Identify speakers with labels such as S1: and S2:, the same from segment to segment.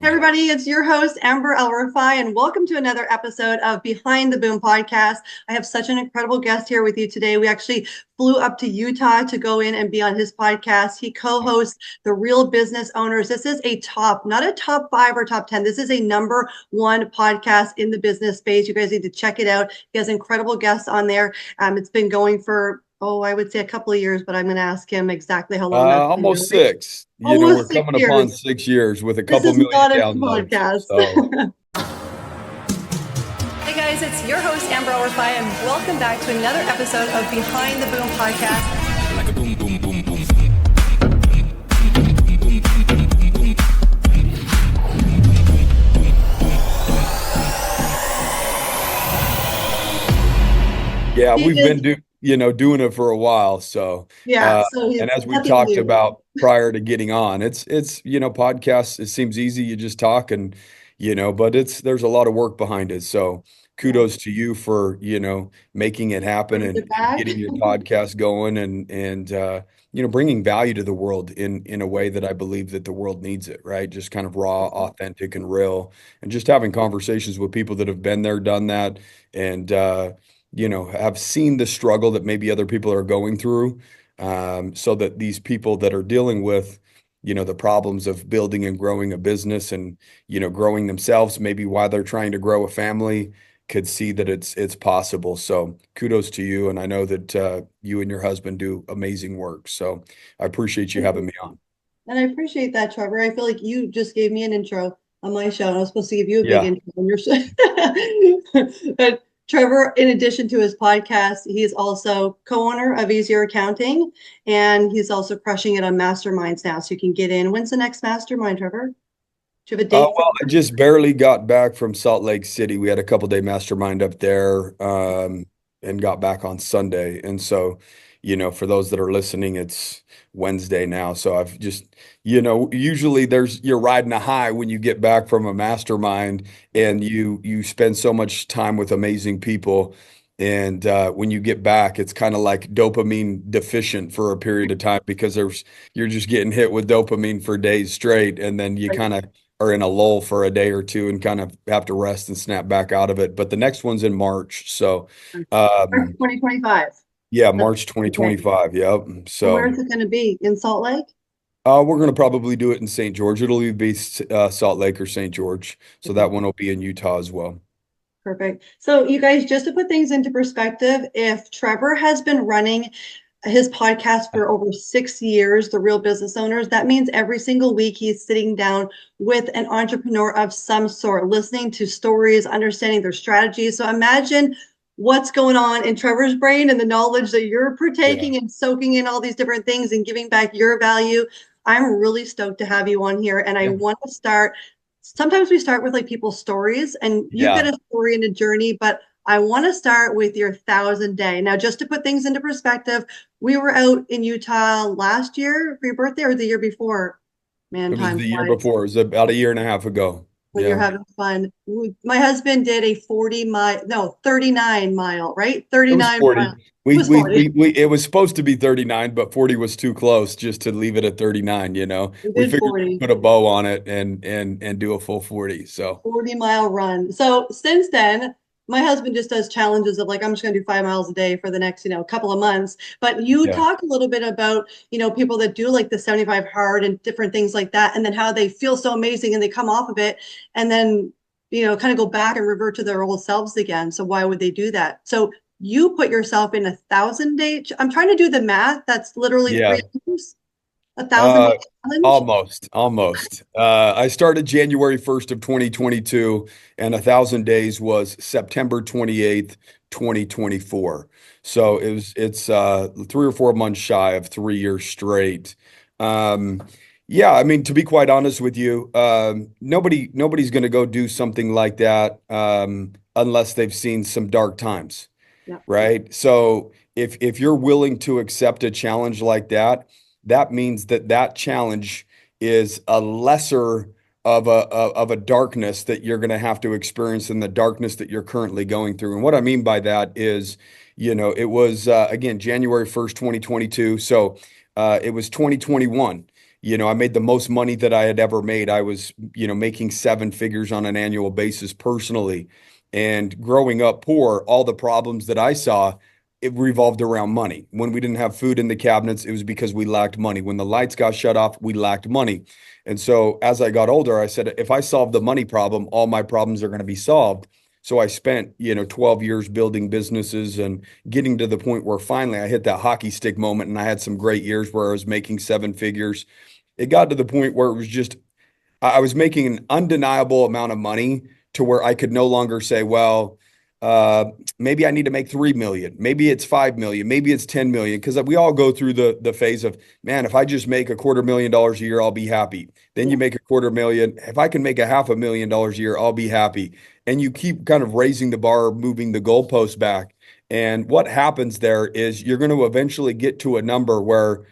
S1: Hey everybody, it's your host, Amber Alrifai, and welcome to another episode of Behind the Boom podcast. I have such an incredible guest here with you today. We actually flew up to Utah to go in and be on his podcast. He co-hosts The Real Business Owners. This is a top, not a top 5 or top 10. This is a number 1 podcast in the business space. You guys need to check it out. He has incredible guests on there. It's been going for I would say a couple of years, but I'm going to ask him exactly how long that's been.
S2: Almost 6. We're
S1: Almost six
S2: coming upon
S1: years.
S2: 6 years with a
S1: This
S2: couple
S1: is
S2: million
S1: not a
S2: downloads.
S1: podcast.
S2: So
S1: Hey guys, it's your host, Amber Alrifai, and welcome back to another episode of Behind the Boom podcast.
S3: Like a boom, boom, boom, boom.
S2: yeah, we've been doing it for a while. So and as we talked about prior to getting on, it's podcasts, it seems easy, you just talk and but there's a lot of work behind it. So kudos to you for making it happen and getting your podcast going and bringing value to the world in a way that I believe that the world needs it, right? Just kind of raw, authentic, and real, and just having conversations with people that have been there, done that, and have seen the struggle that maybe other people are going through, so that these people that are dealing with the problems of building and growing a business and growing themselves, maybe while they're trying to grow a family, could see that it's possible. So kudos to you, and I know that you and your husband do amazing work, so I appreciate you having me on.
S1: And I appreciate that, Trevor. I feel like you just gave me an intro on my show, and I was supposed to give you a big intro on your show. But Trevor, in addition to his podcast, he's also co-owner of Easier Accounting, and he's also crushing it on masterminds now. So you can get in. When's the next mastermind, Trevor? Do you have a date?
S2: Well, I just barely got back from Salt Lake City. We had a couple-day mastermind up there, and got back on Sunday. And so, for those that are listening, it's Wednesday now. So I've just, usually you're riding a high when you get back from a mastermind and you spend so much time with amazing people. And when you get back, it's kind of like dopamine deficient for a period of time because you're just getting hit with dopamine for days straight. And then you kind of are in a lull for a day or two and kind of have to rest and snap back out of it. But the next one's in March. So,
S1: March 2025.
S2: Yeah, March 2025. Yep. So
S1: where is it going to be? In Salt Lake?
S2: we're going to probably do it in St. George. It'll either be Salt Lake or St. George. So that one will be in Utah as well.
S1: Perfect. So you guys, just to put things into perspective, if Trevor has been running his podcast for over 6 years, The Real Business Owners, that means every single week he's sitting down with an entrepreneur of some sort, listening to stories, understanding their strategies. So imagine what's going on in Trevor's brain and the knowledge that you're partaking and soaking in all these different things and giving back your value. I'm really stoked to have you on here. And I want to start, sometimes we start with like people's stories, and you've got a story and a journey, but I want to start with your 1,000-day. Now, just to put things into perspective, we were out in Utah last year for your birthday, or the year before? Man,
S2: it was the year before. It was about a year and a half ago.
S1: When you're having fun. My husband did a 39 mile, right? 39 miles.
S2: It was supposed to be 39, but 40 was too close just to leave it at 39, We figured we'd put a bow on it and do a full 40. So
S1: 40-mile run. So since then, my husband just does challenges of like, I'm just going to do 5 miles a day for the next, couple of months. But you talk a little bit about, people that do like the 75 hard and different things like that, and then how they feel so amazing and they come off of it and then, kind of go back and revert to their old selves again. So why would they do that? So you put yourself in 1,000-day. I'm trying to do the math. That's literally 3 years. 1,000-day challenge?
S2: Almost. I started January 1st of 2022, and 1,000 days was September 28th, 2024. So it's 3 or 4 months shy of 3 years straight. I mean, to be quite honest with you, nobody's going to go do something like that unless they've seen some dark times, right? So if you're willing to accept a challenge like that, that means that challenge is a lesser of a darkness that you're going to have to experience than the darkness that you're currently going through. And what I mean by that is, it was again January 1st, 2022. So it was 2021. I made the most money that I had ever made. I was, making seven figures on an annual basis personally. And growing up poor, all the problems that I saw, it revolved around money. When we didn't have food in the cabinets, it was because we lacked money. When the lights got shut off, we lacked money. And so as I got older, I said, if I solve the money problem, all my problems are going to be solved. So I spent, 12 years building businesses and getting to the point where finally I hit that hockey stick moment, and I had some great years where I was making seven figures. It got to the point where it was just I was making an undeniable amount of money to where I could no longer say, well, uh, maybe I need to make 3 million. Maybe it's 5 million. Maybe it's 10 million. Because we all go through the phase of, man, if I just make $250,000 a year, I'll be happy. Then you make $250,000. If I can make $500,000 a year, I'll be happy. And you keep kind of raising the bar, moving the goalpost back. And what happens there is you're going to eventually get to a number where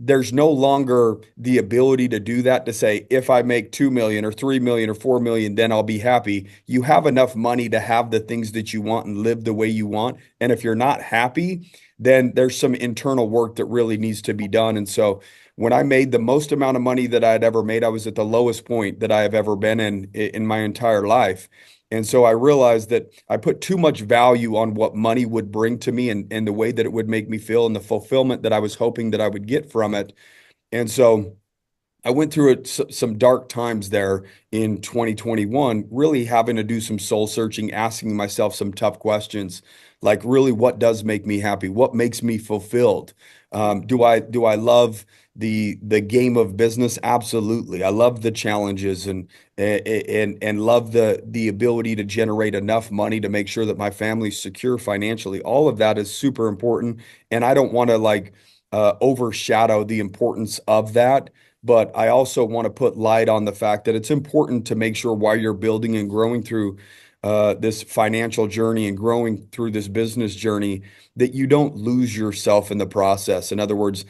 S2: there's no longer the ability to do that, to say, if I make 2 million or 3 million or 4 million, then I'll be happy. You have enough money to have the things that you want and live the way you want. And if you're not happy, then there's some internal work that really needs to be done. And so when I made the most amount of money that I had ever made, I was at the lowest point that I have ever been in my entire life. And so I realized that I put too much value on what money would bring to me, and the way that it would make me feel and the fulfillment that I was hoping that I would get from it. And so I went through some dark times there in 2021, really having to do some soul searching, asking myself some tough questions, like really, what does make me happy? What makes me fulfilled? Do I love the game of business? Absolutely. I love the challenges and love the ability to generate enough money to make sure that my family's secure financially. All of that is super important, and I don't want to overshadow the importance of that. But I also want to put light on the fact that it's important to make sure, while you're building and growing through this financial journey and growing through this business journey, that you don't lose yourself in the process. In other words,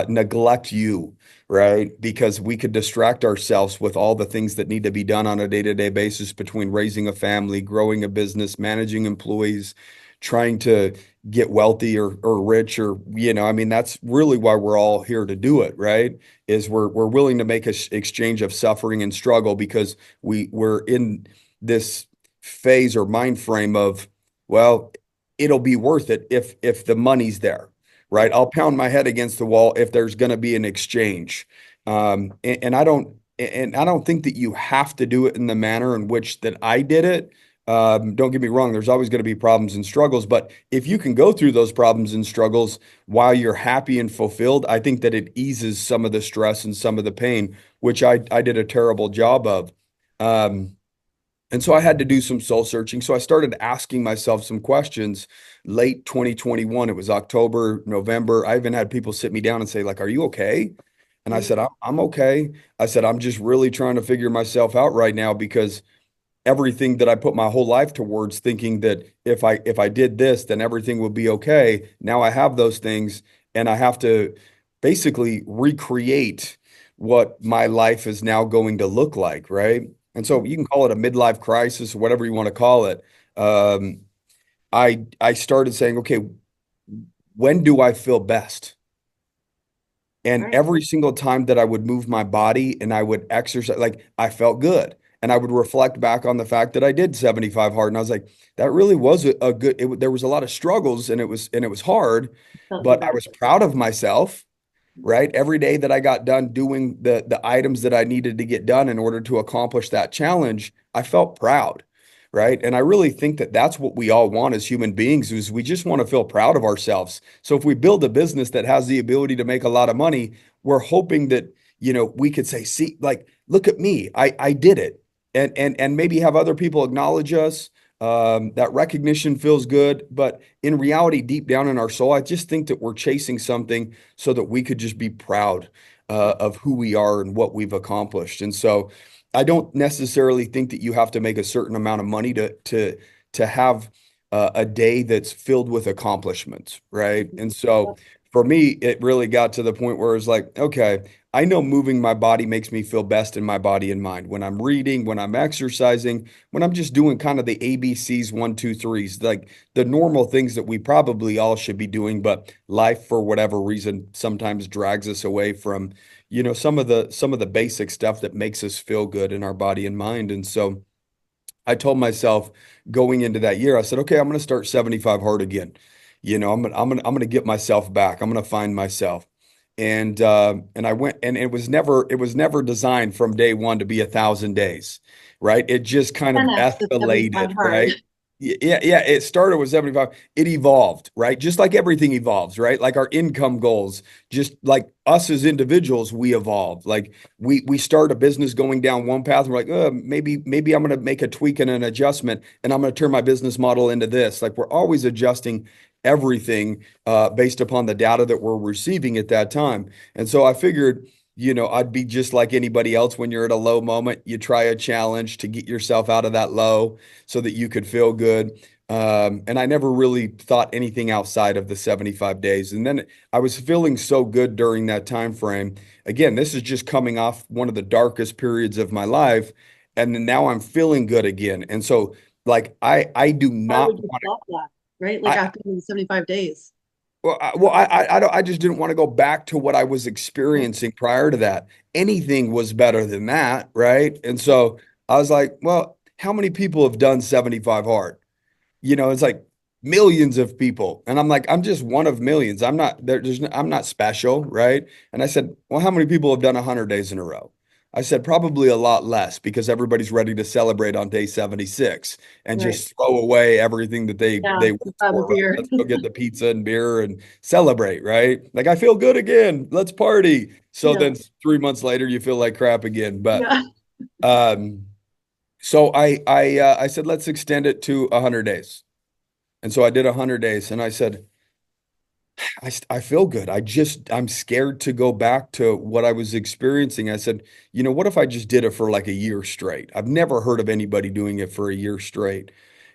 S2: neglect you, right? Because we could distract ourselves with all the things that need to be done on a day-to-day basis, between raising a family, growing a business, managing employees, trying to get wealthy or rich, or, I mean, that's really why we're all here to do it, right? Is we're willing to make an exchange of suffering and struggle, because we're in this phase or mind frame of, well, it'll be worth it if the money's there, right? I'll pound my head against the wall if there's going to be an exchange. And I don't think that you have to do it in the manner in which that I did it. Don't get me wrong, there's always going to be problems and struggles, but if you can go through those problems and struggles while you're happy and fulfilled, I think that it eases some of the stress and some of the pain, which I did a terrible job of. And so I had to do some soul searching. So I started asking myself some questions late 2021. It was October, November. I even had people sit me down and say, like, are you okay? And I said, I'm okay. I said, I'm just really trying to figure myself out right now, because everything that I put my whole life towards, thinking that if I did this, then everything would be okay. Now I have those things, and I have to basically recreate what my life is now going to look like, right? And so you can call it a midlife crisis or whatever you want to call it. Um, I started saying, okay, when do I feel best? And every single time that I would move my body and I would exercise, like, I felt good. And I would reflect back on the fact that I did 75 hard. And I was like, that really was a good, there was a lot of struggles, and it was hard, but I was proud of myself, right? Every day that I got done doing the items that I needed to get done in order to accomplish that challenge, I felt proud, right? And I really think that that's what we all want as human beings, is we just want to feel proud of ourselves. So if we build a business that has the ability to make a lot of money, we're hoping that, we could say, see, like, look at me, I did it. And maybe have other people acknowledge us. That recognition feels good, but in reality, deep down in our soul, I just think that we're chasing something so that we could just be proud of who we are and what we've accomplished. And so I don't necessarily think that you have to make a certain amount of money to have a day that's filled with accomplishments, right? And so for me, it really got to the point where it's like, okay, I know moving my body makes me feel best in my body and mind. When I'm reading, when I'm exercising, when I'm just doing kind of the ABCs, one, two, threes, like the normal things that we probably all should be doing, but life, for whatever reason, sometimes drags us away from, some of the basic stuff that makes us feel good in our body and mind. And so I told myself going into that year, I said, okay, I'm going to start 75 hard again. I'm gonna get myself back. I'm gonna find myself. And I went, and it was never designed from day one to be 1,000 days, right? It just kind of
S1: 10x to 75
S2: escalated,
S1: hard.
S2: right? Yeah, yeah. It started with 75. It evolved, right? Just like everything evolves, right? Like our income goals, just like us as individuals, we evolve. Like we start a business going down one path, and we're like, maybe I'm gonna make a tweak and an adjustment, and I'm gonna turn my business model into this. Like we're always adjusting everything based upon the data that we're receiving at that time. And so I figured, I'd be just like anybody else. When you're at a low moment, you try a challenge to get yourself out of that low so that you could feel good. And I never really thought anything outside of the 75 days. And then I was feeling so good during that time frame. Again, this is just coming off one of the darkest periods of my life. And then now I'm feeling good again. And so like I do
S1: Why
S2: not
S1: would you
S2: want
S1: stop that? Right? Like
S2: I
S1: after the 75 days.
S2: I just didn't want to go back to what I was
S1: Right.
S2: experiencing prior to that. Anything was better than that, right? And so I was like, well, how many people have done 75 hard? It's like millions of people. And I'm like, I'm just one of millions. I'm not there, I'm not special, right? And I said, well, how many people have done 100 days in a row? I said, probably a lot less because everybody's ready to celebrate on day 76 and
S1: Right.
S2: just throw away everything that
S1: Yeah.
S2: they worked
S1: Grab a
S2: for, right?
S1: beer.
S2: Let's go get the pizza and beer and celebrate, right? Like I feel good again. Let's party. So
S1: Yeah.
S2: then 3 months later, you feel like crap again. But
S1: Yeah.
S2: um, so I said, let's extend it to 100 days. And so I did 100 days and I said, I feel good. I'm scared to go back to what I was experiencing. I said, what if I just did it for like a year straight? I've never heard of anybody doing it for a year straight.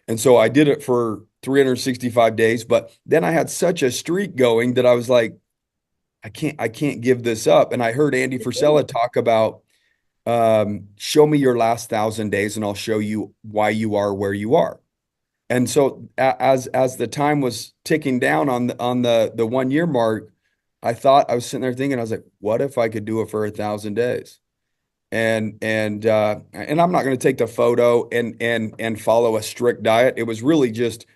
S2: And so I did it for 365 days, but then I had such a streak going that I was like, I can't give this up. And I heard Andy Frisella talk about show me your last 1,000 days and I'll show you why you are where you are. And so as the time was ticking down on the 1 year mark, I was sitting there thinking, I was like, what if I could do it for 1,000 days? And I'm not going to take the photo and follow a strict diet. It was really just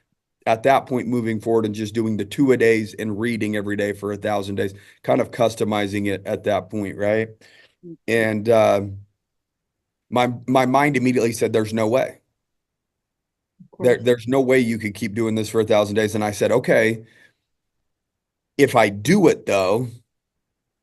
S2: at that point moving forward and just doing the 2-a-days and reading every day for 1,000 days, kind of customizing it at that point, right? And my mind immediately said, "There's no way."
S1: Of course.
S2: There's no way you could keep doing this for 1,000 days. And I said, okay, if I do it though,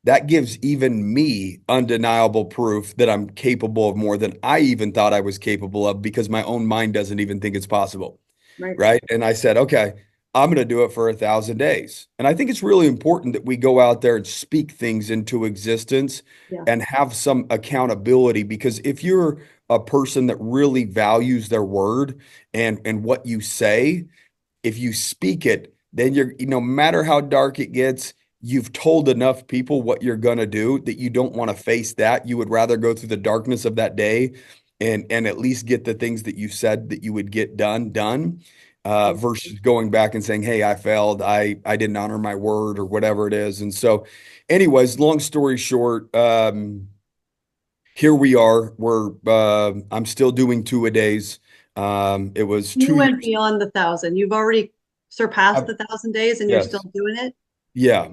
S2: that gives even me undeniable proof that I'm capable of more than I even thought I was capable of because my own mind doesn't even think it's possible.
S1: Right.
S2: Right. And I said, okay, I'm going to do it for 1,000 days. And I think it's really important that we go out there and speak things into existence
S1: Yeah.
S2: and have some accountability because if you're a person that really values their word and what you say, if you speak it, then no matter how dark it gets, you've told enough people what you're going to do that you don't want to face that. You would rather go through the darkness of that day and at least get the things that you said that you would get done, versus going back and saying, hey, I failed. I didn't honor my word or whatever it is. And so anyways, long story short, here we are. I'm still doing 2-a-days. It was
S1: You
S2: two
S1: went
S2: years.
S1: beyond the 1,000. You've already surpassed
S2: I-
S1: the 1,000 days and you're still
S2: yes.
S1: doing it.
S2: Yeah.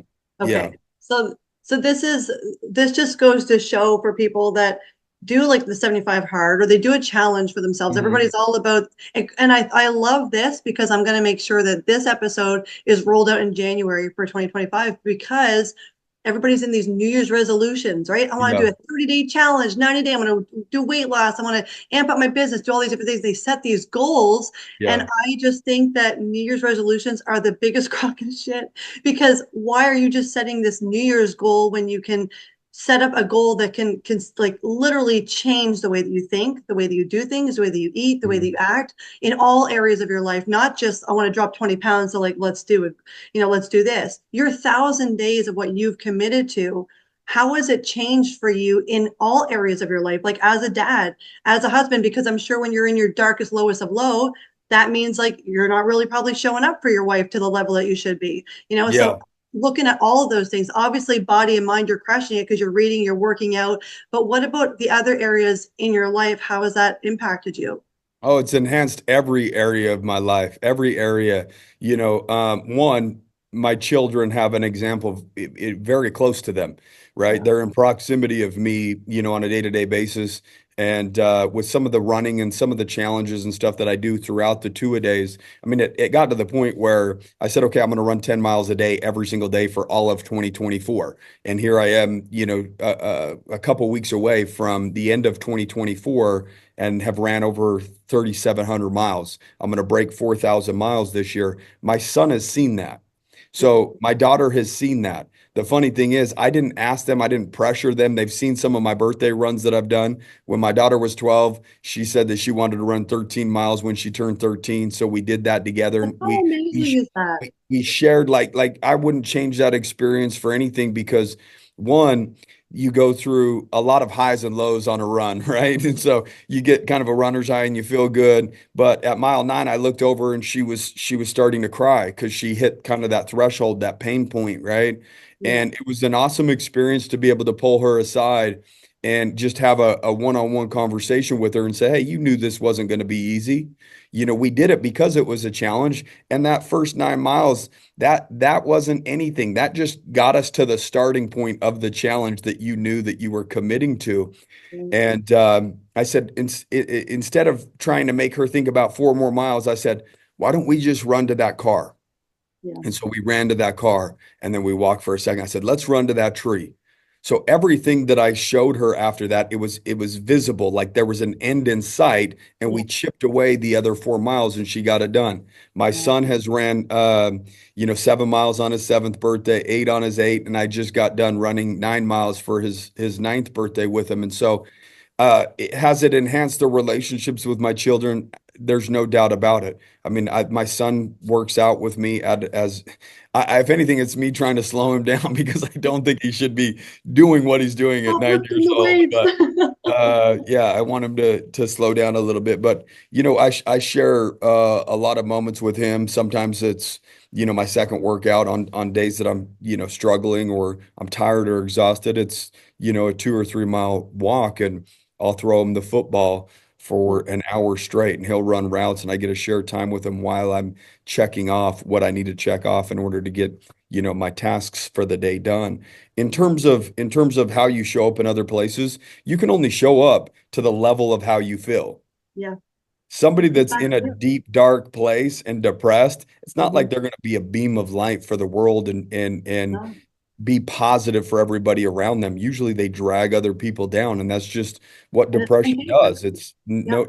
S2: Yeah.
S1: Okay. So this just goes to show for people that do like the 75 hard or they do a challenge for themselves.
S2: Mhm.
S1: Everybody's all about and I love this because I'm going to make sure that this episode is rolled out in January for 2025 because everybody's in these New Year's resolutions, right? I want to
S2: Yeah.
S1: do a 30-day challenge, 90-day. I'm going to do weight loss. I want to amp up my business, do all these different things. They set these goals. And
S2: Yeah.
S1: I just think that New Year's resolutions are the biggest crock of shit because why are you just setting this New Year's goal when you can set up a goal that can like literally change the way that you think, the way that you do things, the way that you eat, the way that
S2: Mhm.
S1: you act in all areas of your life, not just I want to drop 20 pounds. So like, let's do it. Let's do this. Your 1,000 days of what you've committed to, how has it changed for you in all areas of your life? Like as a dad, as a husband, because I'm sure when you're in your darkest, lowest of low, that means like you're not really probably showing up for your wife to the level that you should be. So
S2: Yeah.
S1: looking at all of those things. Obviously, body and mind, you're crushing it because you're reading, you're working out. But what about the other areas in your life? How has that impacted you?
S2: Oh, it's enhanced every area of my life, every area. One, my children have an example of it very close to them, right?
S1: Yeah.
S2: They're in proximity of me, on a day-to-day basis. And with some of the running and some of the challenges and stuff that I do throughout the two-a-days, I mean, it got to the point where I said, okay, I'm going to run 10 miles a day every single day for all of 2024. And here I am, a couple weeks away from the end of 2024 and have ran over 3,700 miles. I'm going to break 4,000 miles this year. My son has seen that. So my daughter has seen that. The funny thing is, I didn't ask them, I didn't pressure them. They've seen some of my birthday runs that I've done. When my daughter was 12, she said that she wanted to run 13 miles when she turned 13. So we did that together, and
S1: How amazing
S2: we
S1: is that?
S2: we shared like I wouldn't change that experience for anything because one, you go through a lot of highs and lows on a run, right? And so you get kind of a runner's high and you feel good. But at mile 9, I looked over and she was starting to cry because she hit kind of that threshold, that pain point, right?
S1: Yeah.
S2: And it was an awesome experience to be able to pull her aside and just have a one-on-one conversation with her and say, hey, you knew this wasn't going to be easy. We did it because it was a challenge. And that first 9 miles, that wasn't anything. That just got us to the starting point of the challenge that you knew that you were committing to. And I said, instead of trying to make her think about 4 more miles, I said, why don't we just run to that car?
S1: Yeah.
S2: And so we ran to that car and then we walked for a second. I said, let's run to that tree. So everything that I showed her after that, it was visible, like there was an end in sight, and
S1: Yeah.
S2: we chipped away the other 4 miles and she got it done. My
S1: Yeah.
S2: son has ran 7 miles on his seventh birthday, 8 on his eighth, and I just got done running 9 miles for his ninth birthday with him. And so has it enhanced the relationships with my children? There's no doubt about it. I mean, my son works out with me if anything, it's me trying to slow him down because I don't think he should be doing what he's doing at
S1: Stop
S2: 9 years
S1: lifting the
S2: old.
S1: weights.
S2: But yeah, I want him to slow down a little bit. But I share a lot of moments with him. Sometimes it's my second workout on days that I'm struggling or I'm tired or exhausted. It's a 2 or 3 mile walk, and I'll throw him the football
S1: Yeah.
S2: for an hour straight, and he'll run routes, and I get to share time with him while I'm checking off what I need to check off in order to get my tasks for the day done. In terms of how you show up in other places, you can only show up to the level of how you feel.
S1: Yeah.
S2: Somebody that's in a
S1: Exactly.
S2: deep, dark place and depressed, it's not
S1: Mhm.
S2: like they're going to be a beam of light for the world and
S1: No,
S2: be positive for everybody around them. Usually they drag other people down, and that's just what
S1: and it's
S2: depression
S1: contagious.
S2: does. It's
S1: Yep.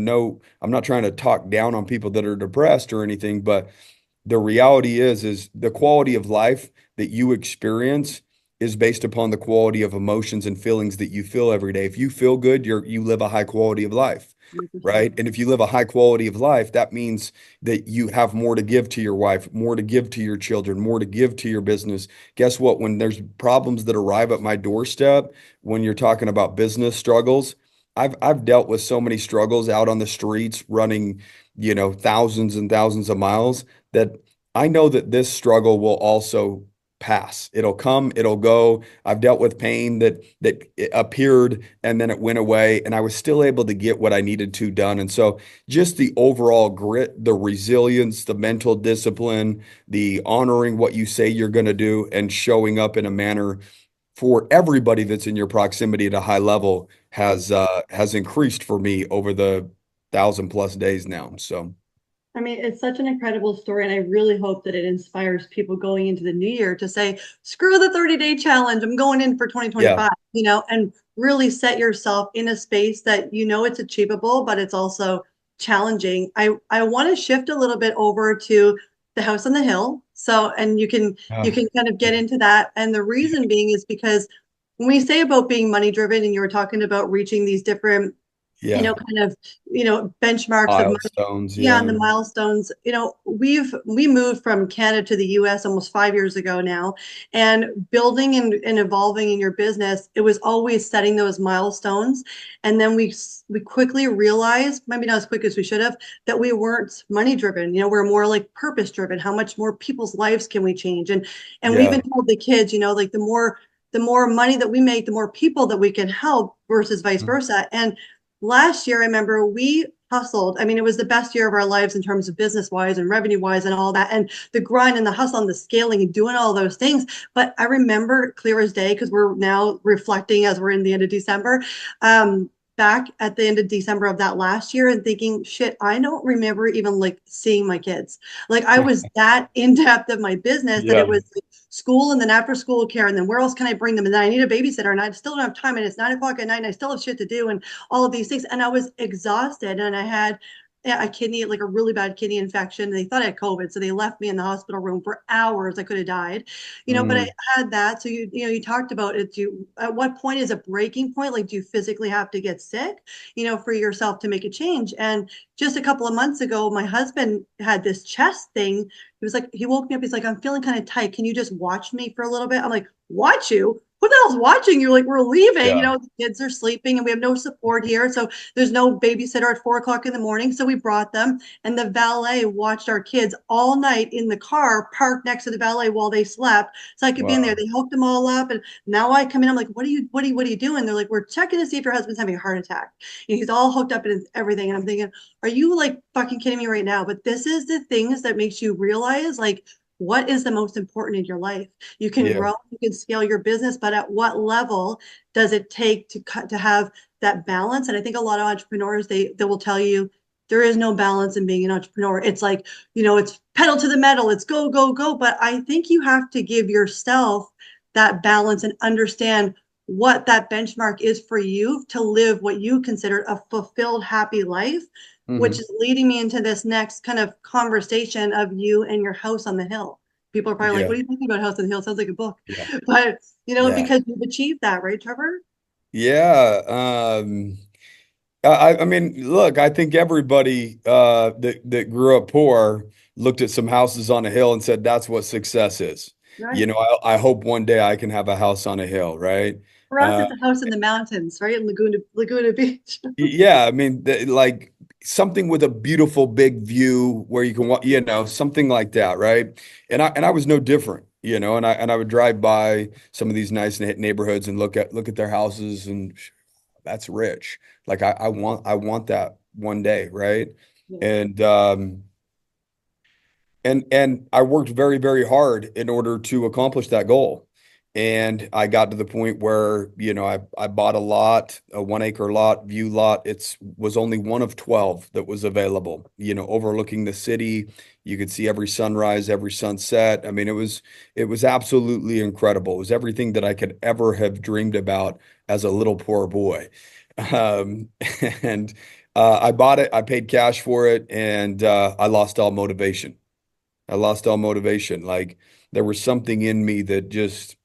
S2: no, I'm not trying to talk down on people that are depressed or anything, but the reality is the quality of life that you experience is based upon the quality of emotions and feelings that you feel every day. If you feel good, you live a high quality of life,
S1: 100%.
S2: right? And if you live a high quality of life, that means that you have more to give to your wife, more to give to your children, more to give to your business. Guess what? When there's problems that arrive at my doorstep, when you're talking about business struggles, I've dealt with so many struggles out on the streets running, thousands and thousands of miles that I know that this struggle will also pass. It'll come, it'll go. I've dealt with pain that it appeared and then it went away, and I was still able to get what I needed to done. And so just the overall grit, the resilience, the mental discipline, the honoring what you say you're going to do and showing up in a manner for everybody that's in your proximity at a high level has increased for me over the 1,000+ days now. So
S1: I mean, it's such an incredible story, and I really hope that it inspires people going into the new year to say, screw the 30-day challenge. I'm going in for
S2: yeah.
S1: 2025, and really set yourself in a space that it's achievable, but it's also challenging. I want to shift a little bit over to the house on the hill. So, and you can kind of get into that. And the reason being is because when we say about being money driven, and you were talking about reaching these different
S2: Yeah.
S1: kind of, benchmarks of money.
S2: Milestones.
S1: Yeah, and
S2: Yeah.
S1: the milestones. We moved from Canada to the US almost 5 years ago now, and building and evolving in your business, it was always setting those milestones. And then we quickly realized, maybe not as quick as we should have, that we weren't money driven. We're more like purpose driven. How much more people's lives can we change? And we even
S2: Yeah.
S1: told the kids, like the more money that we make, the more people that we can help versus vice
S2: Mhm.
S1: versa. And last year, I remember we hustled. I mean, it was the best year of our lives in terms of business wise and revenue wise and all that, and the grind and the hustle and the scaling and doing all those things. But I remember clear as day, because we're now reflecting as we're in the end of December. Back at the end of December of that last year and thinking, shit, I don't remember even like seeing my kids. Like I was that in depth of my business that
S2: Yeah.
S1: it was school and then after school care. And then where else can I bring them? And then I need a babysitter and I still don't have time. And it's 9 o'clock at night and I still have shit to do and all of these things. And I was exhausted and I had a kidney, like a really bad kidney infection. They thought I had COVID. So they left me in the hospital room for hours. I could have died, but I
S2: Mm.
S1: had that. So you talked about it. At what point is a breaking point? Like, do you physically have to get sick, for yourself to make a change? And just a couple of months ago, my husband had this chest thing. He woke me up. He's like, I'm feeling kind of tight. Can you just watch me for a little bit? I'm like, watch you? Who the hell's watching you? Like, we're leaving,
S2: Yeah.
S1: the kids are sleeping and we have no support here. So there's no babysitter at 4 o'clock in the morning. So we brought them and the valet watched our kids all night in the car parked next to the valet while they slept. So I could be in there.
S2: Wow.
S1: They hooked them all up. And now I come in, I'm like, what are you doing? They're like, we're checking to see if your husband's having a heart attack. He's all hooked up and everything. And I'm thinking, are you like fucking kidding me right now? But this is the things that makes you realize like what is the most important in your life. You can
S2: Yeah.
S1: grow, you can scale your business, but at what level does it take to have that balance? And I think a lot of entrepreneurs, they will tell you there is no balance in being an entrepreneur. It's like, it's pedal to the metal, it's go, go, go. But I think you have to give yourself that balance and understand what that benchmark is for you to live what you consider a fulfilled, happy life, which
S2: Hmm.
S1: is leading me into this next kind of conversation of you and your house on the hill. People are probably like,
S2: Yeah.
S1: what are you talking about, House on the Hill? Sounds like a book.
S2: Yeah.
S1: But,
S2: Yeah.
S1: because you've achieved that, right, Trevor?
S2: Yeah. I mean, look, I think everybody that grew up poor looked at some houses on a hill and said, that's what success is.
S1: Right.
S2: I hope one day I can have a house on a hill, right?
S1: For us,
S2: Uh,
S1: it's a house in the mountains, right? In Laguna Beach.
S2: yeah, I mean, like something with a beautiful big view where you can, something like that, right? And I was no different, and I would drive by some of these nice neighborhoods and look at their houses and that's rich. Like I want that one day, right?
S1: Yeah.
S2: And and I worked very, very hard in order to accomplish that goal. And I got to the point where, I bought a lot, a 1 acre lot, view lot. It was only one of 12 that was available, overlooking the city. You could see every sunrise, every sunset. I mean, it was absolutely incredible. It was everything that I could ever have dreamed about as a little poor boy. Um, and I bought it, I paid cash for it, and I lost all motivation. I lost all motivation. Like there was something in me that just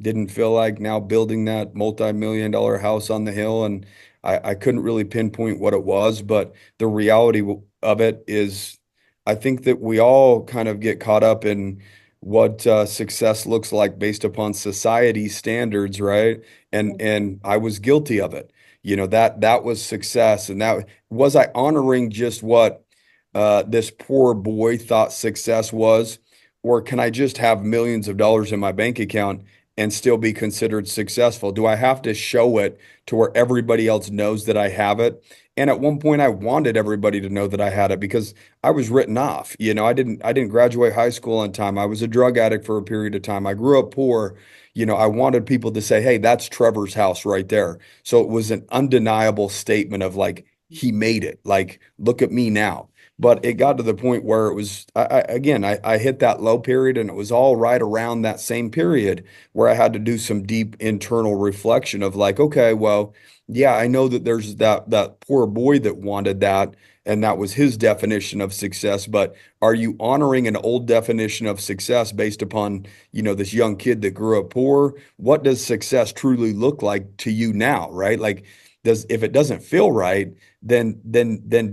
S2: didn't feel like now building that multi-million-dollar house on the hill. And I couldn't really pinpoint what it was, but the reality of it is I think that we all kind of get caught up in what success looks like based upon society standards, right? And I was guilty of it. That was success. And that was I honoring just what this poor boy thought success was, or can I just have millions of dollars in my bank account and still be considered successful? Do I have to show it to where everybody else knows that I have it? And at one point, I wanted everybody to know that I had it because I was written off. I didn't graduate high school on time. I was a drug addict for a period of time. I grew up poor. I wanted people to say, "Hey, that's Trevor's house right there." So it was an undeniable statement of like, he made it. Like, look at me now. But it got to the point where it was, again, I hit that low period and it was all right around that same period where I had to do some deep internal reflection of like, okay, well, yeah, I know that there's that poor boy that wanted that and that was his definition of success, but are you honoring an old definition of success based upon, this young kid that grew up poor? What does success truly look like to you now, right? Like if it doesn't feel right, then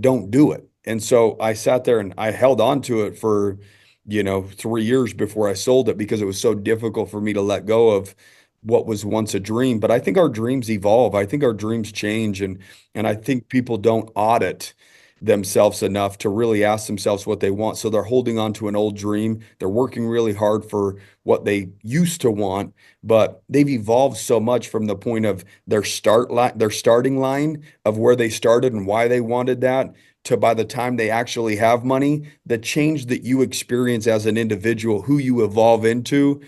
S2: don't do it. And so I sat there and I held on to it for, 3 years before I sold it because it was so difficult for me to let go of what was once a dream. But I think our dreams evolve. I think our dreams change, and I think people don't audit themselves enough to really ask themselves what they want. So they're holding on to an old dream. They're working really hard for what they used to want, but they've evolved so much from the point of their starting line of where they started and why they wanted that to by the time they actually have money, the change that you experience as an individual, who you evolve into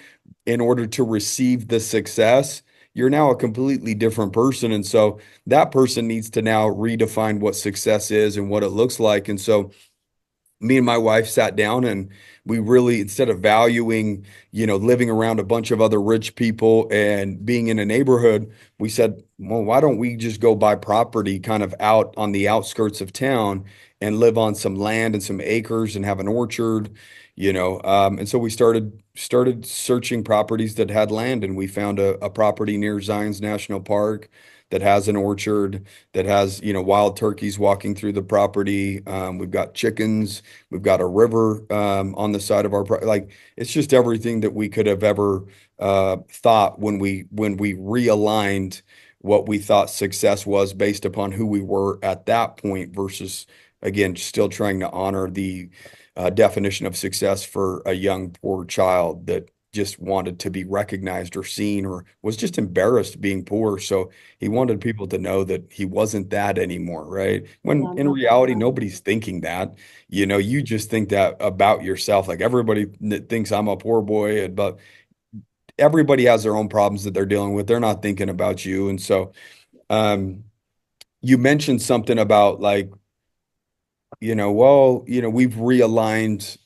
S2: in order to receive the success, you're now a completely different person. And so that person needs to now redefine what success is and what it looks like. And so me and my wife sat down and we really, instead of valuing, living around a bunch of other rich people and being in a neighborhood, we said, well, why don't we just go buy property kind of out on the outskirts of town and live on some land and some acres and have an orchard, and so we started searching properties that had land, and we found a property near Zions National Park that has an orchard, that has, wild turkeys walking through the property. We've got chickens. We've got a river on the side of our like it's just everything that we could have ever thought when we realigned what we thought success was based upon who we were at that point versus again still trying to honor the definition of success for a young poor child that just wanted to be recognized or seen or was just embarrassed being poor. So he wanted people to know that he wasn't that anymore, right? When in reality, nobody's thinking that. You just think that about yourself. Like everybody thinks I'm a poor boy, but everybody has their own problems that they're dealing with. They're not thinking about you. And so you mentioned something about like, we've realigned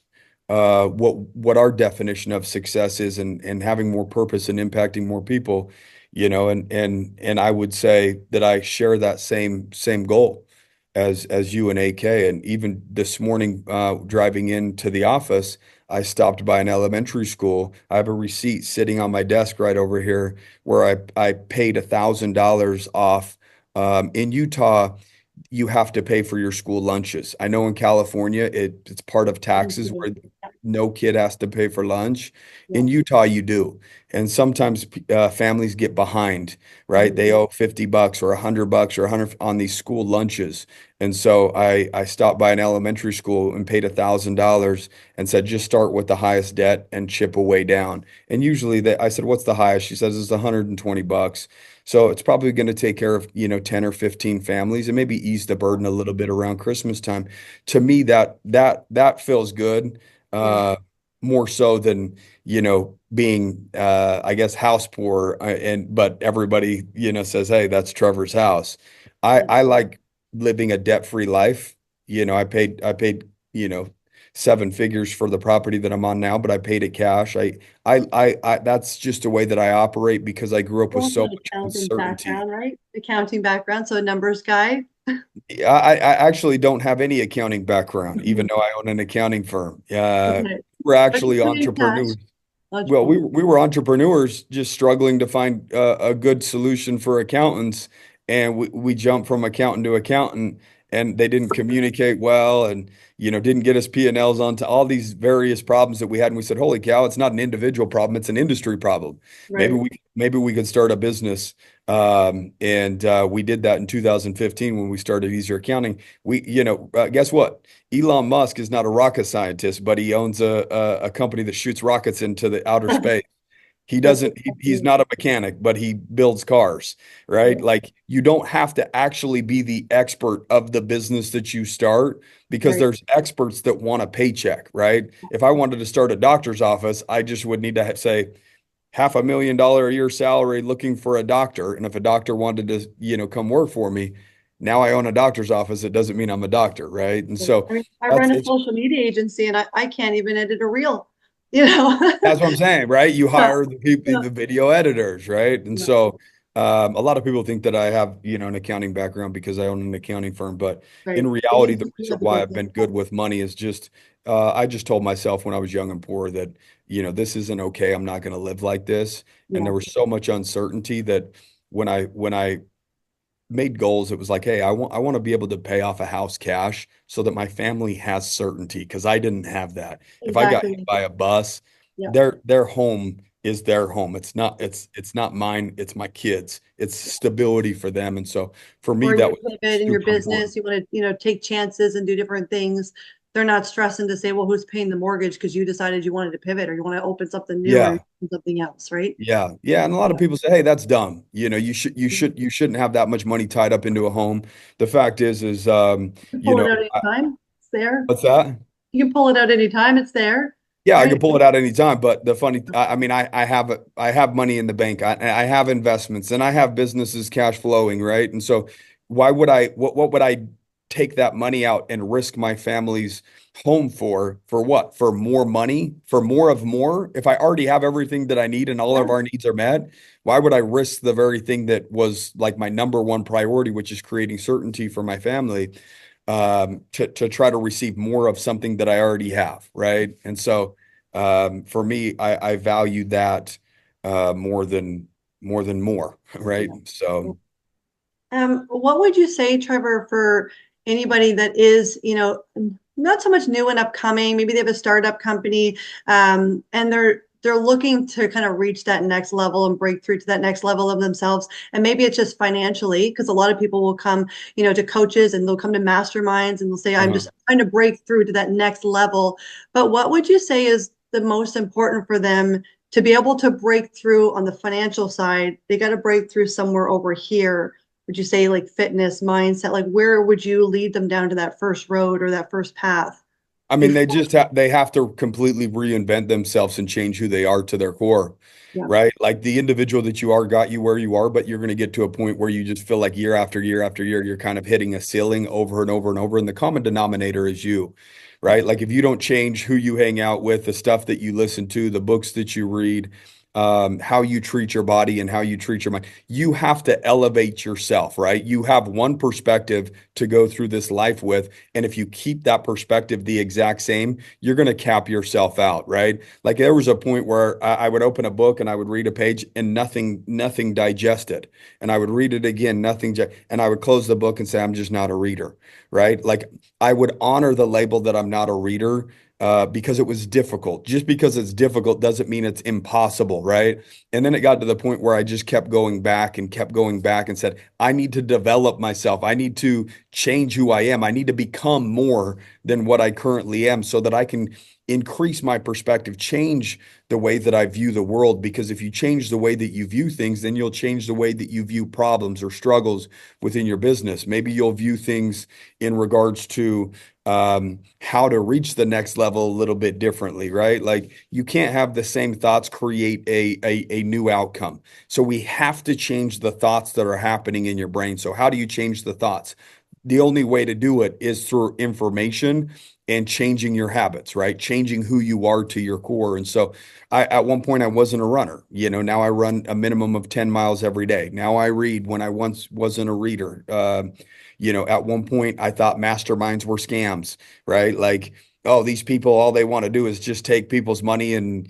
S2: what our definition of success is and having more purpose and impacting more people, and I would say that I share that same goal as you and AK. And even this morning, driving into the office, I stopped by an elementary school. I have a receipt sitting on my desk right over here where I paid $1,000 off. In Utah, you have to pay for your school lunches. I know in California it's part of taxes where no kid has to pay for lunch. In Utah, you do. And sometimes families get behind, right? They owe $50 or $100 or 100 on these school lunches. And so I stopped by an elementary school and paid $1,000 and said, just start with the highest debt and chip away down. And usually I said, what's the highest? She says it's $120. So it's probably going to take care of, 10 or 15 families and maybe ease the burden a little bit around Christmas time. To me, that feels good. More so than, being, I guess, house poor. But everybody, says, hey, that's Trevor's house. I like living a debt-free life. I paid, 7 figures for the property that I'm on now, but I paid it cash. That's just a way that I operate because I grew up with so much
S1: accounting
S2: uncertainty.
S1: background, right? Accounting background, so a numbers guy.
S2: I actually don't have any accounting background, even though I own an accounting firm.
S1: Okay.
S2: We're
S1: But you
S2: actually
S1: put in cash.
S2: entrepreneurs. Well, we were entrepreneurs just struggling to find a good solution for accountants, and we jumped from accountant to accountant, and they didn't communicate well, and didn't get us P&Ls onto all these various problems that we had. And we said, "Holy cow! It's not an individual problem; it's an industry problem. Maybe
S1: Right.
S2: we could start a business." And we did that in 2015 when we started Easier Accounting. Guess what? Elon Musk is not a rocket scientist, but he owns a company that shoots rockets into the outer space. He's not a mechanic, but he builds cars, right? Like you don't have to actually be the expert of the business that you start because there's experts that want a paycheck, right? If I wanted to start a doctor's office, I just would need to say $500,000 a year salary looking for a doctor. And if a doctor wanted to, come work for me, now I own a doctor's office. It doesn't mean I'm a doctor, right? And so
S1: I mean, I
S2: that's
S1: run a
S2: it's
S1: social media agency and I can't even edit a reel, you know?
S2: That's what I'm saying, right? You
S1: Yeah,
S2: hire the people,
S1: yeah,
S2: the video editors, right? And
S1: yeah.
S2: so a lot of people think that I have, an accounting background because I own an accounting firm. But in
S1: Right. It
S2: reality,
S1: is
S2: the
S1: something
S2: reason
S1: of a
S2: why I've
S1: business.
S2: been good with money is just I just told myself when I was young and poor that, this isn't okay. I'm not going to live like this. And
S1: Yeah.
S2: there was so much uncertainty that when I made goals. It was like, hey, I want to be able to pay off a house cash so that my family has certainty because I didn't have that. If I got hit
S1: Exactly.
S2: by a bus,
S1: Yeah.
S2: their home is their home. It's not mine, it's my kids. It's stability for them. And so for me,
S1: Or
S2: that
S1: you
S2: was
S1: pivot in your
S2: super important.
S1: business, you want to, take chances and do different things. They're not stressing to say, well, who's paying the mortgage because you decided you wanted to pivot or you want to open something new or
S2: Yeah.
S1: something else, right?
S2: Yeah. Yeah. And a lot of
S1: Yeah.
S2: people say, hey, that's dumb. You shouldn't have that much money tied up into a home. The fact is,
S1: You can pull it out anytime. It's there.
S2: what's that?
S1: You can pull it out anytime. It's there,
S2: Yeah, I
S1: right?
S2: can pull it out anytime, but I mean, I have money in the bank. I have investments and I have businesses cash flowing, right? And so what would I take that money out and risk my family's home for what? For more money, for more of more? If I already have everything that I need and all
S1: Yeah.
S2: of our needs are met, why would I risk the very thing that was like my number one priority, which is creating certainty for my family? To try to receive more of something that I already have, right? And so for me, I value that more than more, right?
S1: Yeah.
S2: So
S1: What would you say, Trevor, for anybody that is, not so much new and upcoming, maybe they have a startup company, and they're looking to kind of reach that next level and break through to that next level of themselves. And maybe it's just financially, because a lot of people will come, to coaches and they'll come to masterminds and they'll say, I'm
S2: uh-huh.
S1: just trying to break through to that next level. But what would you say is the most important for them to be able to break through on the financial side? They got to break through somewhere over here. Would you say like fitness, mindset? Like where would you lead them down to that first road or that first path
S2: I mean,
S1: before?
S2: they have to completely reinvent themselves and change who they are to their core,
S1: Yeah.
S2: right? Like the individual that you are got you where you are, but you're going to get to a point where you just feel like year after year after year, you're kind of hitting a ceiling over and over and over. And the common denominator is you, right? Like if you don't change who you hang out with, the stuff that you listen to, the books that you read, how you treat your body and how you treat your mind, you have to elevate yourself, right? You have one perspective to go through this life with. And if you keep that perspective the exact same, you're going to cap yourself out, right? Like there was a point where I would open a book and I would read a page and nothing digested. And I would read it again, and I would close the book and say, I'm just not a reader, right? Like I would honor the label that I'm not a reader because it was difficult. Just because it's difficult doesn't mean it's impossible, right? And then it got to the point where I just kept going back and kept going back and said, I need to develop myself. I need to change who I am. I need to become more than what I currently am so that I can increase my perspective, change the way that I view the world. Because if you change the way that you view things, then you'll change the way that you view problems or struggles within your business. Maybe you'll view things in regards to how to reach the next level a little bit differently, right? Like you can't have the same thoughts create a new outcome. So we have to change the thoughts that are happening in your brain. So how do you change the thoughts? The only way to do it is through information and changing your habits, right? Changing who you are to your core. And so at one point I wasn't a runner. Now I run a minimum of 10 miles every day. Now I read when I once wasn't a reader. At one point I thought masterminds were scams, right? Like, oh, these people, all they want to do is just take people's money and,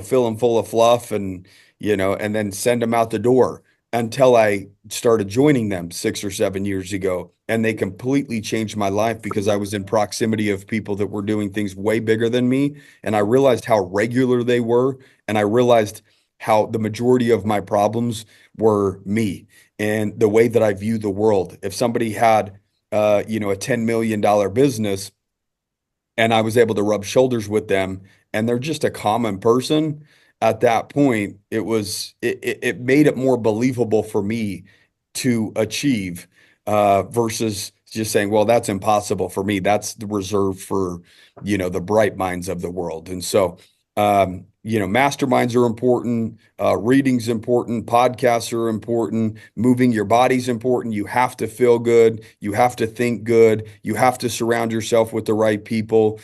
S2: fill them full of fluff and then send them out the door until I started joining them 6 or 7 years ago. And they completely changed my life because I was in proximity of people that were doing things way bigger than me. And I realized how regular they were. And I realized how the majority of my problems were me and the way that I view the world. If somebody had, a $10 million business and I was able to rub shoulders with them and they're just a common person, at that point, it made it more believable for me to achieve versus just saying, well, that's impossible for me. That's the reserved for, the bright minds of the world. And so masterminds are important, reading's important, podcasts are important, moving your body's important. You have to feel good, you have to think good, you have to surround yourself with the right people,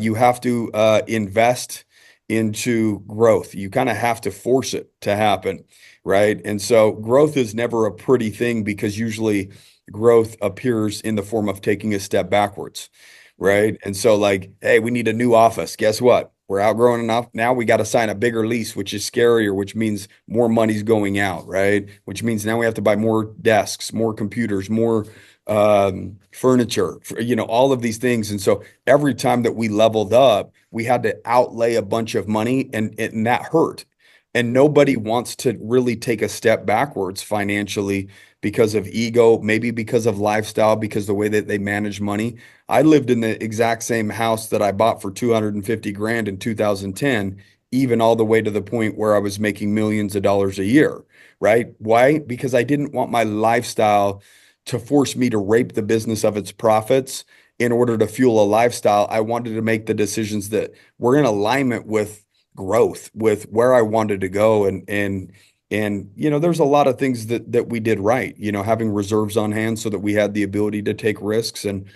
S2: you have to invest into growth. You kind of have to force it to happen, right? And so growth is never a pretty thing because usually growth appears in the form of taking a step backwards, right? And so like, hey, we need a new office. Guess what? We're outgrowing enough. Now we got to sign a bigger lease, which is scarier, which means more money's going out, right? Which means now we have to buy more desks, more computers, more furniture, all of these things. And so every time that we leveled up, we had to outlay a bunch of money, and that hurt. And nobody wants to really take a step backwards financially because of ego, maybe because of lifestyle, because the way that they manage money. I lived in the exact same house that I bought for 250 grand in 2010, even all the way to the point where I was making millions of dollars a year, right? Why? Because I didn't want my lifestyle to force me to rape the business of its profits in order to fuel a lifestyle. I wanted to make the decisions that were in alignment with growth, with where I wanted to go. And there's a lot of things that we did right, having reserves on hand so that we had the ability to take risks. And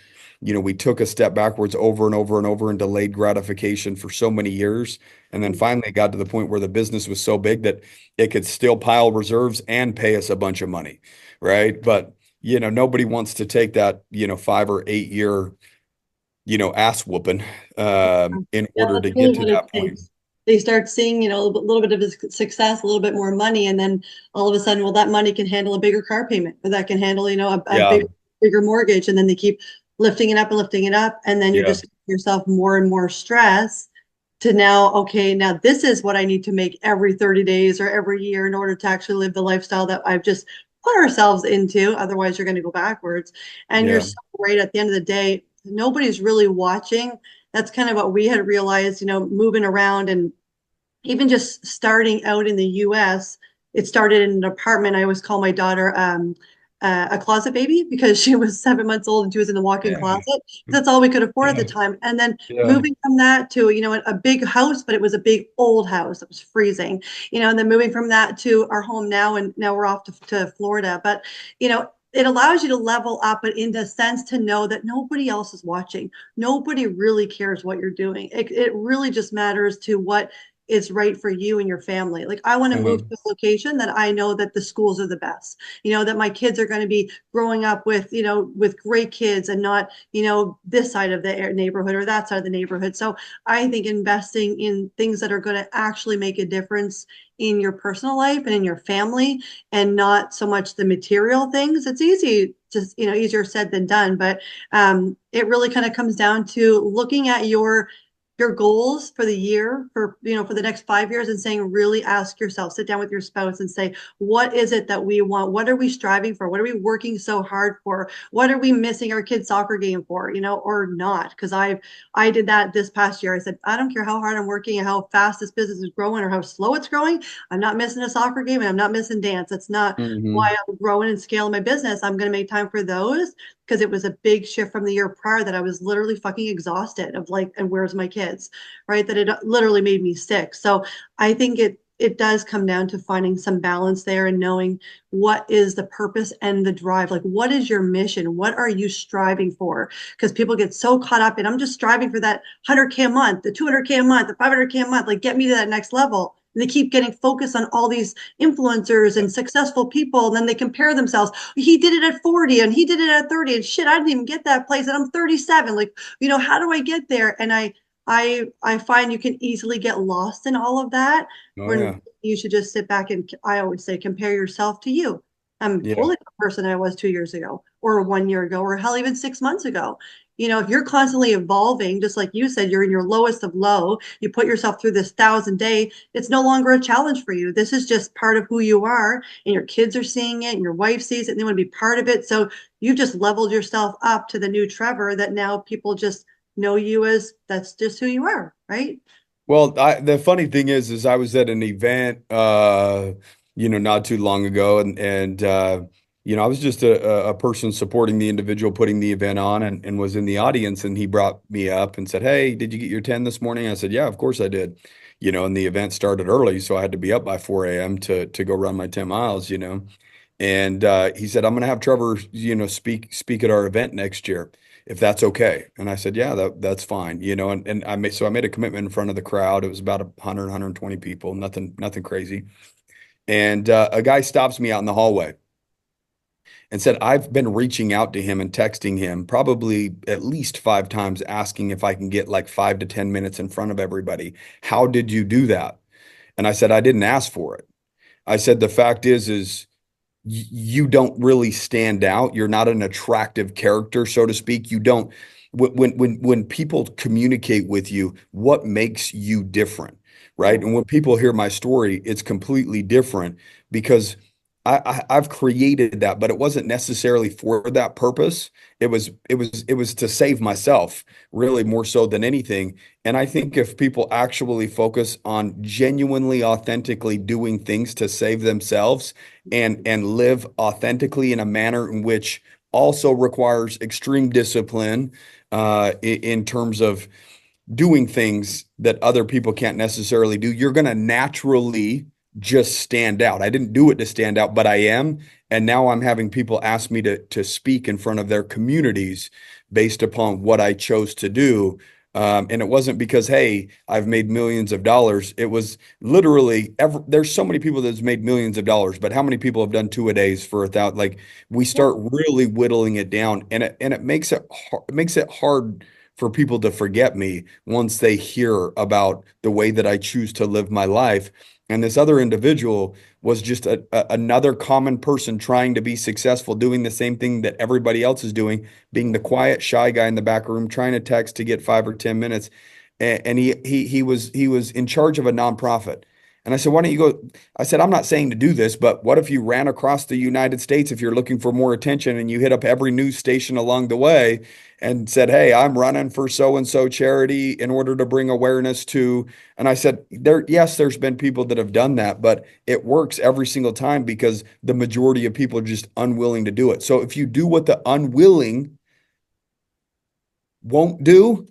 S2: we took a step backwards over and over and over and delayed gratification for so many years. And then finally got to the point where the business was so big that it could still pile reserves and pay us a bunch of money, right? But nobody wants to take that 5 or 8 year ass whooping in
S1: Yeah,
S2: order
S1: that's
S2: to get
S1: really
S2: to
S1: what it
S2: that point.
S1: takes. They start seeing, a little bit of his success, a little bit more money, and then all of a sudden, well, that money can handle a bigger car payment, or that can handle, a
S2: Yeah,
S1: bigger mortgage, and then they keep lifting it up and lifting it up, and then you're
S2: yeah,
S1: just giving yourself more and more stress to now, okay, now this is what I need to make every 30 days or every year in order to actually live the lifestyle that I've just put ourselves into. Otherwise, you're going to go backwards. And you're
S2: yeah.
S1: so right, at the end of the day, nobody's really watching. That's kind of what we had realized, moving around and even just starting out in the US. It started in an apartment. I always call my daughter a closet baby because she was 7 months old and she was in the walk-in
S2: Yeah,
S1: closet. That's all we could afford at the
S2: yeah,
S1: time. And then
S2: yeah.
S1: moving from that to, a big house, but it was a big old house that was freezing, and then moving from that to our home now, and now we're off to Florida. But, it allows you to level up, but in the sense to know that nobody else is watching. Nobody really cares what you're doing. It really just matters to what is right for you and your family. Like, I want to move
S2: Uh-huh.
S1: to a location that I know that the schools are the best, that my kids are going to be growing up with, with great kids, and not, this side of the neighborhood or that side of the neighborhood. So I think investing in things that are going to actually make a difference in your personal life and in your family, and not so much the material things. It's easy, just, easier said than done. But it really kind of comes down to looking at your goals for the year, for the next 5 years, and saying, really ask yourself, sit down with your spouse and say, what is it that we want? What are we striving for? What are we working so hard for? What are we missing our kids' soccer game for, or not? Because I did that this past year. I said, I don't care how hard I'm working and how fast this business is growing or how slow it's growing. I'm not missing a soccer game, and I'm not missing dance. That's not
S2: Hmm.
S1: why I'm growing and scaling my business. I'm going to make time for those, because it was a big shift from the year prior that I was literally fucking exhausted of, like, and where's my kids, right? That it literally made me sick. So I think it does come down to finding some balance there, and knowing what is the purpose and the drive. Like, what is your mission? What are you striving for? Because people get so caught up in, I'm just striving for that 100K a month, the 200K a month, the 500K a month, like, get me to that next level. And they keep getting focused on all these influencers and successful people. And then they compare themselves. He did it at 40 and he did it at 30. And shit, I didn't even get that place. And I'm 37. Like, how do I get there? And I find you can easily get lost in all of that,
S2: Oh
S1: when
S2: yeah,
S1: you should just sit back and, I always say, compare yourself to you. I'm
S2: yeah.
S1: totally the person I was 2 years ago, or 1 year ago, or hell, even 6 months ago. If you're constantly evolving, just like you said, you're in your lowest of low, you put yourself through this 1,000 day, it's no longer a challenge for you. This is just part of who you are, and your kids are seeing it, and your wife sees it, and they want to be part of it. So you've just leveled yourself up to the new Trevor, that now people just know you as, that's just who you are, right?
S2: Well, the funny thing is I was at an event, not too long ago, and I was just a person supporting the individual putting the event on, and was in the audience, and he brought me up and said, "Hey, did you get your 10 this morning?" I said, "Yeah, of course I did." And the event started early, so I had to be up by 4 a.m. to go run my 10 miles. And he said, "I'm going to have Trevor, speak at our event next year, if that's okay." And I said, "Yeah, that's fine." And I made a commitment in front of the crowd. It was about 120 people, nothing crazy. And a guy stops me out in the hallway, and said, I've been reaching out to him and texting him probably at least 5 times asking if I can get like 5 to 10 minutes in front of everybody. How did you do that? And I said, I didn't ask for it. I said, the fact is you don't really stand out. You're not an attractive character, so to speak. You don't, when people communicate with you, what makes you different, right? And when people hear my story, it's completely different because I've created that, but it wasn't necessarily for that purpose. It was to save myself, really more so than anything. And I think if people actually focus on genuinely, authentically doing things to save themselves and live authentically in a manner in which also requires extreme discipline in terms of doing things that other people can't necessarily do, you're going to naturally just stand out. I didn't do it to stand out, but I am. And now I'm having people ask me to speak in front of their communities based upon what I chose to do. And it wasn't because, hey, I've made millions of dollars. It was literally there's so many people that's made millions of dollars, but how many people have done two-a-days for 1,000? Like we start really whittling it down, and it makes it hard for people to forget me once they hear about the way that I choose to live my life. And this other individual was just another common person trying to be successful, doing the same thing that everybody else is doing, being the quiet, shy guy in the back room, trying to text to get 5 or 10 minutes. And he was in charge of a nonprofit. And I said, why don't you go? I said, I'm not saying to do this, but what if you ran across the United States if you're looking for more attention and you hit up every news station along the way and said, hey, I'm running for so and so charity in order to bring awareness to. And I said, yes, there's been people that have done that, but it works every single time because the majority of people are just unwilling to do it. So if you do what the unwilling won't do,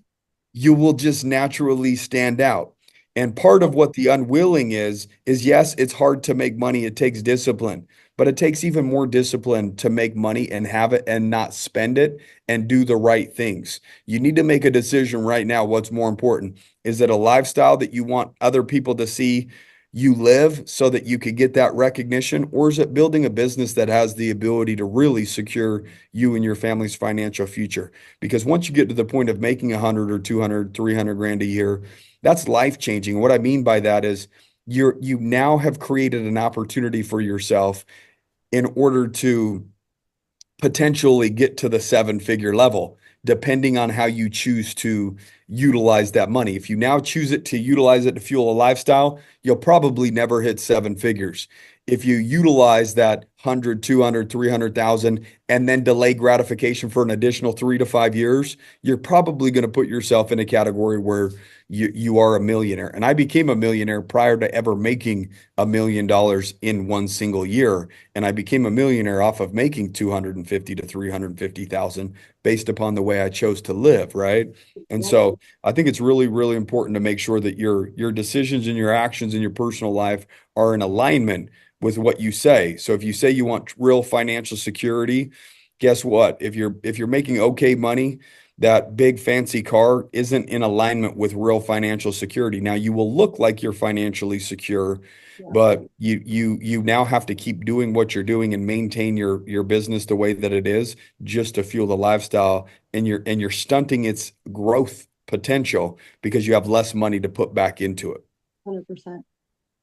S2: you will just naturally stand out. And part of what the unwilling is yes, it's hard to make money. It takes discipline, but it takes even more discipline to make money and have it and not spend it and do the right things. You need to make a decision right now. What's more important? Is it a lifestyle that you want other people to see you live so that you could get that recognition? Or is it building a business that has the ability to really secure you and your family's financial future? Because once you get to the point of making 100 or 200, 300 grand a year, that's life changing. What I mean by that is you now have created an opportunity for yourself in order to potentially get to the 7-figure level, depending on how you choose to utilize that money. If you now choose it to utilize it to fuel a lifestyle, you'll probably never hit 7 figures. If you utilize that 100, 200, 300,000 and then delay gratification for an additional 3 to 5 years, you're probably going to put yourself in a category where you are a millionaire. And I became a millionaire prior to ever making $1 million in one single year. And I became a millionaire off of making 250 to 350,000 based upon the way I chose to live, right? And so I think it's really, really important to make sure that your decisions and your actions in your personal life are in alignment with what you say. So if you say you want real financial security, guess what? If you're making okay money, that big fancy car isn't in alignment with real financial security. Now you will look like you're financially secure, but you now have to keep doing what you're doing and maintain your business the way that it is just to fuel the lifestyle, and you're stunting its growth potential because you have less money to put back into it.
S1: 100%.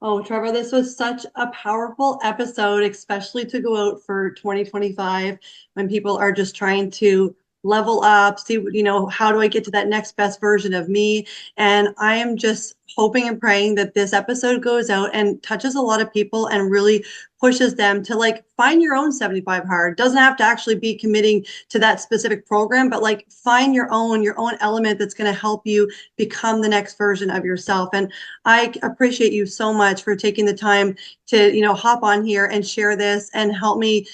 S1: Oh, Trevor, this was such a powerful episode, especially to go out for 2025 when people are just trying to level up, see, how do I get to that next best version of me? And I am just hoping and praying that this episode goes out and touches a lot of people and really pushes them to find your own 75 hard. Doesn't have to actually be committing to that specific program, but find your own element that's going to help you become the next version of yourself. And I appreciate you so much for taking the time to hop on here and share this and help me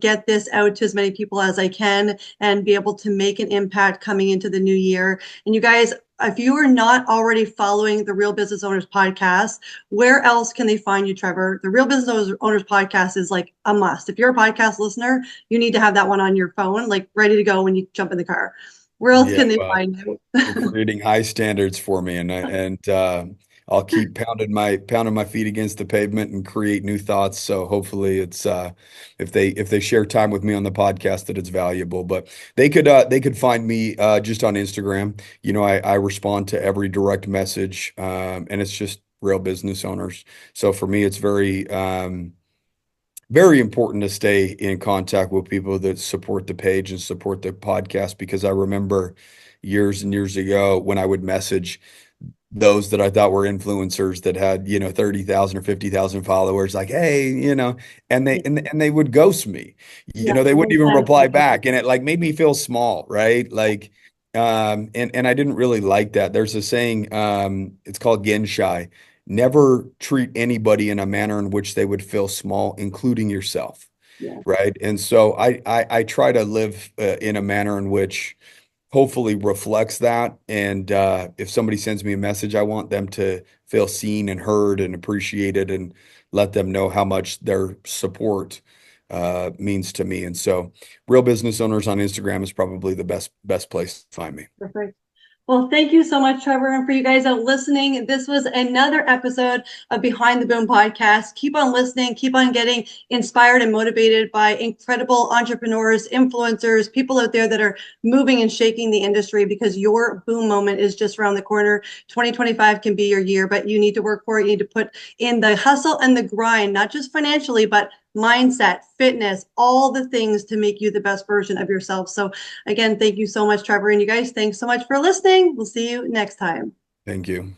S1: get this out to as many people as I can and be able to make an impact coming into the new year. And you guys, if you are not already following the Real Business Owners podcast, where else can they find you, Trevor? The Real Business Owners podcast is a must. If you're a podcast listener, you need to have that one on your phone, ready to go when you jump in the car. Where else can they find you?
S2: You're creating high standards for me, and I'll keep pounding my feet against the pavement and create new thoughts. So hopefully it's if they share time with me on the podcast that it's valuable. But they could find me just on Instagram. I respond to every direct message, and it's just real business owners. So for me, it's very important to stay in contact with people that support the page and support the podcast, because I remember years and years ago when I would message those that I thought were influencers that had, 30,000 or 50,000 followers, like, hey, and they would ghost me.
S1: Yeah,
S2: They wouldn't even reply
S1: exactly.
S2: back. And it like made me feel small, right? Like, and I didn't really like that. There's a saying, it's called Genshai. Never treat anybody in a manner in which they would feel small, including yourself,
S1: Yeah.
S2: right? And so I try to live in a manner in which hopefully reflects that. And if somebody sends me a message, I want them to feel seen and heard and appreciated, and let them know how much their support means to me. And so, Real Business Owners on Instagram is probably the best place to find me.
S1: Perfect. Well, thank you so much, Trevor. And for you guys out listening, this was another episode of Behind the Boom podcast. Keep on listening, keep on getting inspired and motivated by incredible entrepreneurs, influencers, people out there that are moving and shaking the industry, because your boom moment is just around the corner. 2025 can be your year, but you need to work for it. You need to put in the hustle and the grind, not just financially, but mindset, fitness, all the things to make you the best version of yourself. So again, thank you so much, Trevor. And you guys, thanks so much for listening. We'll see you next time.
S2: Thank you.